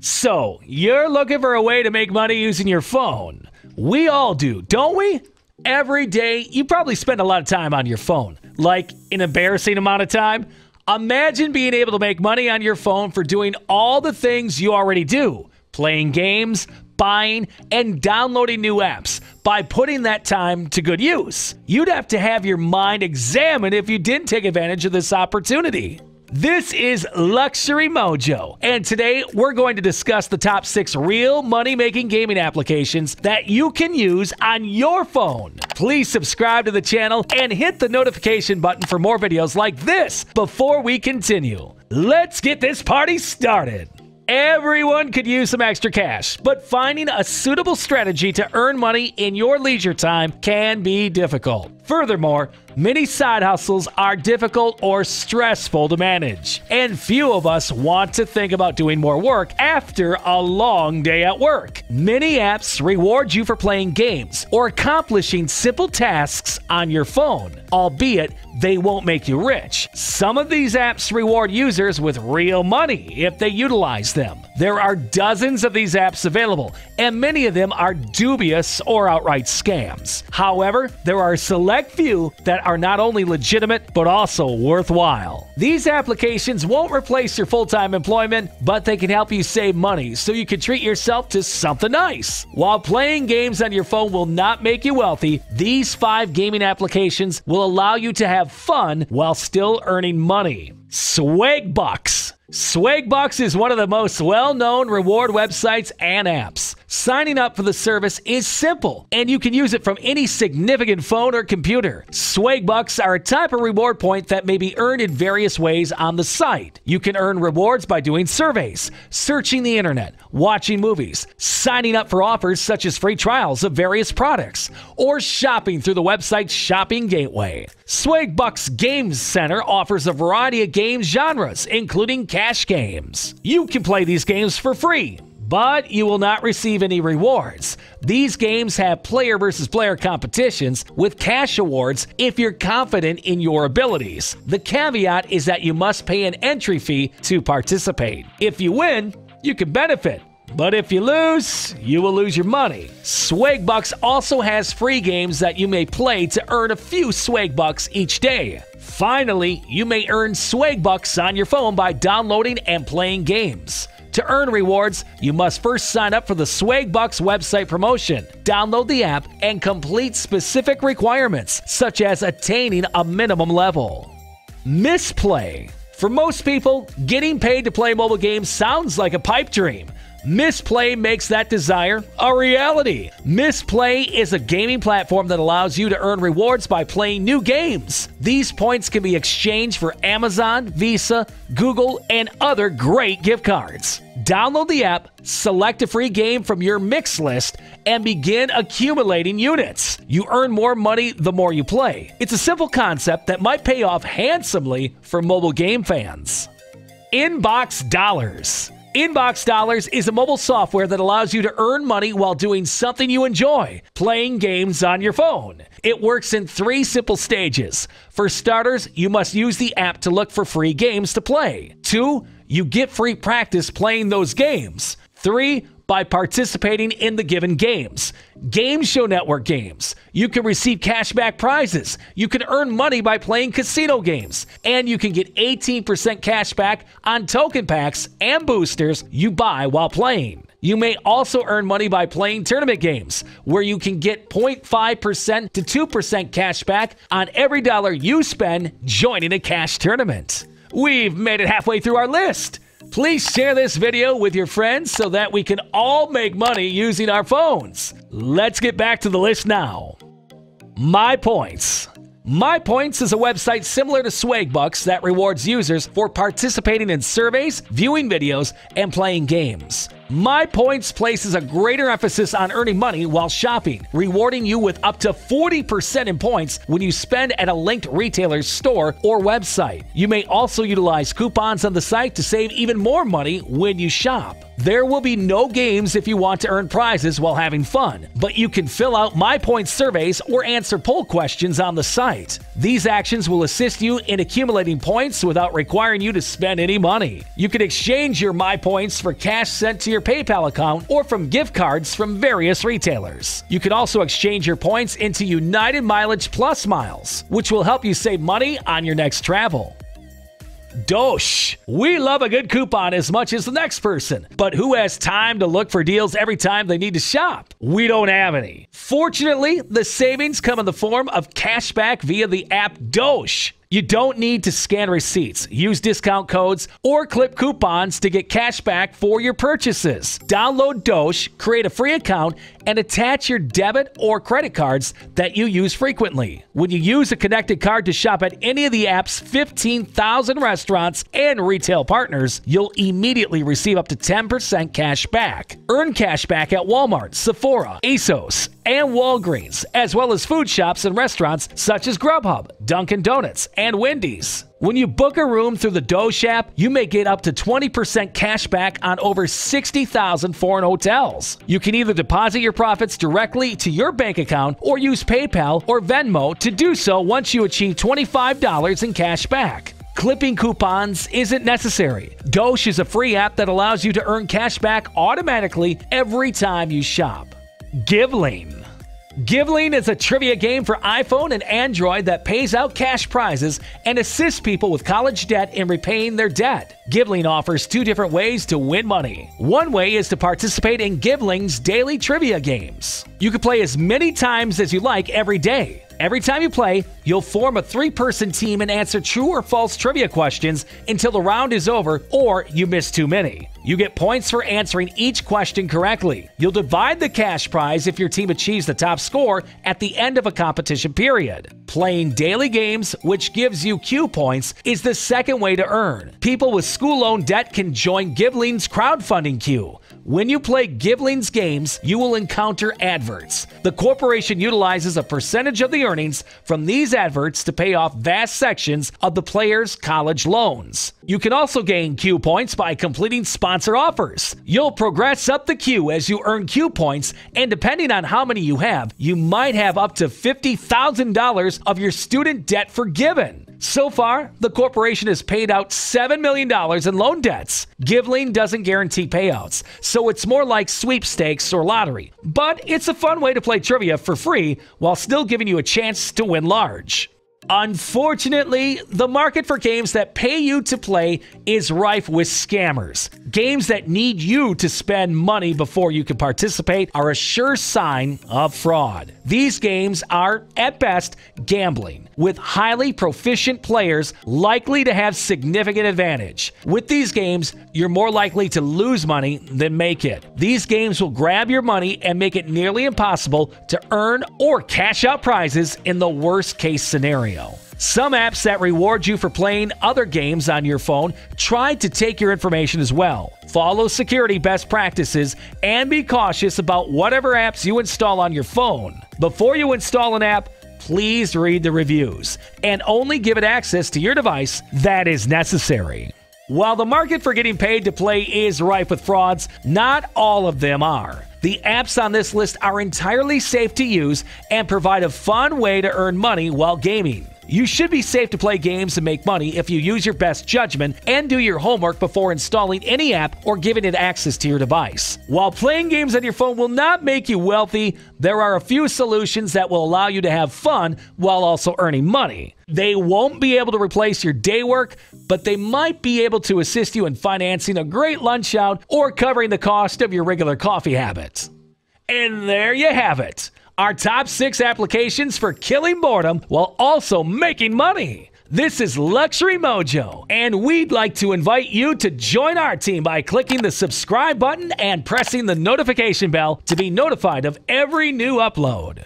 So, you're looking for a way to make money using your phone. We all do, don't we? Every day, you probably spend a lot of time on your phone, like an embarrassing amount of time. Imagine being able to make money on your phone for doing all the things you already do, playing games, buying, and downloading new apps by putting that time to good use. You'd have to have your mind examined if you didn't take advantage of this opportunity. This is Luxury Mojo, and today we're going to discuss the top 6 real money-making gaming applications that you can use on your phone. Please subscribe to the channel and hit the notification button for more videos like this before we continue. Let's get this party started. Everyone could use some extra cash, but finding a suitable strategy to earn money in your leisure time can be difficult. Furthermore, many side hustles are difficult or stressful to manage, and few of us want to think about doing more work after a long day at work. Many apps reward you for playing games or accomplishing simple tasks on your phone, albeit they won't make you rich. Some of these apps reward users with real money if they utilize them. There are dozens of these apps available, and many of them are dubious or outright scams. However, there are a select few that are not only legitimate, but also worthwhile. These applications won't replace your full-time employment, but they can help you save money so you can treat yourself to something nice. While playing games on your phone will not make you wealthy, these 5 gaming applications will allow you to have fun while still earning money. Swagbucks. Swagbucks is one of the most well-known reward websites and apps. Signing up for the service is simple, and you can use it from any significant phone or computer. Swagbucks are a type of reward point that may be earned in various ways on the site. You can earn rewards by doing surveys, searching the internet, watching movies, signing up for offers such as free trials of various products, or shopping through the website's shopping gateway. Swagbucks Games Center offers a variety of games genres, including cash games. You can play these games for free, but you will not receive any rewards. These games have player versus player competitions with cash awards if you're confident in your abilities. The caveat is that you must pay an entry fee to participate. If you win, you can benefit, but if you lose, you will lose your money. Swagbucks also has free games that you may play to earn a few Swagbucks each day. Finally, you may earn Swagbucks on your phone by downloading and playing games. To earn rewards, you must first sign up for the Swagbucks website promotion, download the app, and complete specific requirements, such as attaining a minimum level. Misplay. For most people, getting paid to play mobile games sounds like a pipe dream. Misplay makes that desire a reality. Misplay is a gaming platform that allows you to earn rewards by playing new games. These points can be exchanged for Amazon, Visa, Google, and other great gift cards. Download the app, select a free game from your mix list, and begin accumulating units. You earn more money the more you play. It's a simple concept that might pay off handsomely for mobile game fans. Inbox Dollars. Inbox Dollars is a mobile software that allows you to earn money while doing something you enjoy, playing games on your phone. It works in 3 simple stages. For starters, you must use the app to look for free games to play. 2, you get free practice playing those games. 3, by participating in the given games. Game Show Network games. You can receive cashback prizes. You can earn money by playing casino games. And you can get 18% cashback on token packs and boosters you buy while playing. You may also earn money by playing tournament games, where you can get 0.5% to 2% cashback on every dollar you spend joining a cash tournament. We've made it halfway through our list. Please share this video with your friends so that we can all make money using our phones. Let's get back to the list now. My Points. My Points is a website similar to Swagbucks that rewards users for participating in surveys, viewing videos, and playing games. My Points places a greater emphasis on earning money while shopping, rewarding you with up to 40% in points when you spend at a linked retailer's store or website. You may also utilize coupons on the site to save even more money when you shop. There will be no games if you want to earn prizes while having fun, but you can fill out My Points surveys or answer poll questions on the site. These actions will assist you in accumulating points without requiring you to spend any money. You can exchange your My Points for cash sent to your PayPal account or from gift cards from various retailers. You can also exchange your points into United Mileage Plus miles, which will help you save money on your next travel. Dosh. We love a good coupon as much as the next person, but who has time to look for deals every time they need to shop? We don't have any. Fortunately, the savings come in the form of cashback via the app Dosh. You don't need to scan receipts, use discount codes, or clip coupons to get cash back for your purchases. Download Dosh, create a free account, and attach your debit or credit cards that you use frequently. When you use a connected card to shop at any of the app's 15,000 restaurants and retail partners, you'll immediately receive up to 10% cash back. Earn cash back at Walmart, Sephora, ASOS, and Walgreens, as well as food shops and restaurants such as Grubhub, Dunkin' Donuts, and Wendy's. When you book a room through the Dosh app, you may get up to 20% cash back on over 60,000 foreign hotels. You can either deposit your profits directly to your bank account or use PayPal or Venmo to do so once you achieve $25 in cash back. Clipping coupons isn't necessary. Dosh is a free app that allows you to earn cash back automatically every time you shop. Giveling. Giveling is a trivia game for iPhone and Android that pays out cash prizes and assists people with college debt in repaying their debt. Giveling offers two different ways to win money. One way is to participate in Giveling's daily trivia games. You can play as many times as you like every day. Every time you play, you'll form a 3-person team and answer true or false trivia questions until the round is over or you miss too many. You get points for answering each question correctly. You'll divide the cash prize if your team achieves the top score at the end of a competition period. Playing daily games, which gives you Q points, is the second way to earn. People with school loan debt can join Giveling's crowdfunding queue. When you play Giveling's games, you will encounter adverts. The corporation utilizes a percentage of the earnings from these adverts to pay off vast sections of the player's college loans. You can also gain Q points by completing sponsor offers. You'll progress up the queue as you earn Q points, and depending on how many you have, you might have up to $50,000 of your student debt forgiven. So far, the corporation has paid out $7 million in loan debts. Giveling doesn't guarantee payouts, so it's more like sweepstakes or lottery. But it's a fun way to play trivia for free while still giving you a chance to win large. Unfortunately, the market for games that pay you to play is rife with scammers. Games that need you to spend money before you can participate are a sure sign of fraud. These games are, at best, gambling, with highly proficient players likely to have significant advantage. With these games, you're more likely to lose money than make it. These games will grab your money and make it nearly impossible to earn or cash out prizes in the worst-case scenario. Some apps that reward you for playing other games on your phone try to take your information as well. Follow security best practices and be cautious about whatever apps you install on your phone. Before you install an app, please read the reviews and only give it access to your device that is necessary. While the market for getting paid to play is rife with frauds, not all of them are. The apps on this list are entirely safe to use and provide a fun way to earn money while gaming. You should be safe to play games and make money if you use your best judgment and do your homework before installing any app or giving it access to your device. While playing games on your phone will not make you wealthy, there are a few solutions that will allow you to have fun while also earning money. They won't be able to replace your day work, but they might be able to assist you in financing a great lunch out or covering the cost of your regular coffee habits. And there you have it. Our top 6 applications for killing boredom while also making money. This is Luxury Mojo, and we'd like to invite you to join our team by clicking the subscribe button and pressing the notification bell to be notified of every new upload.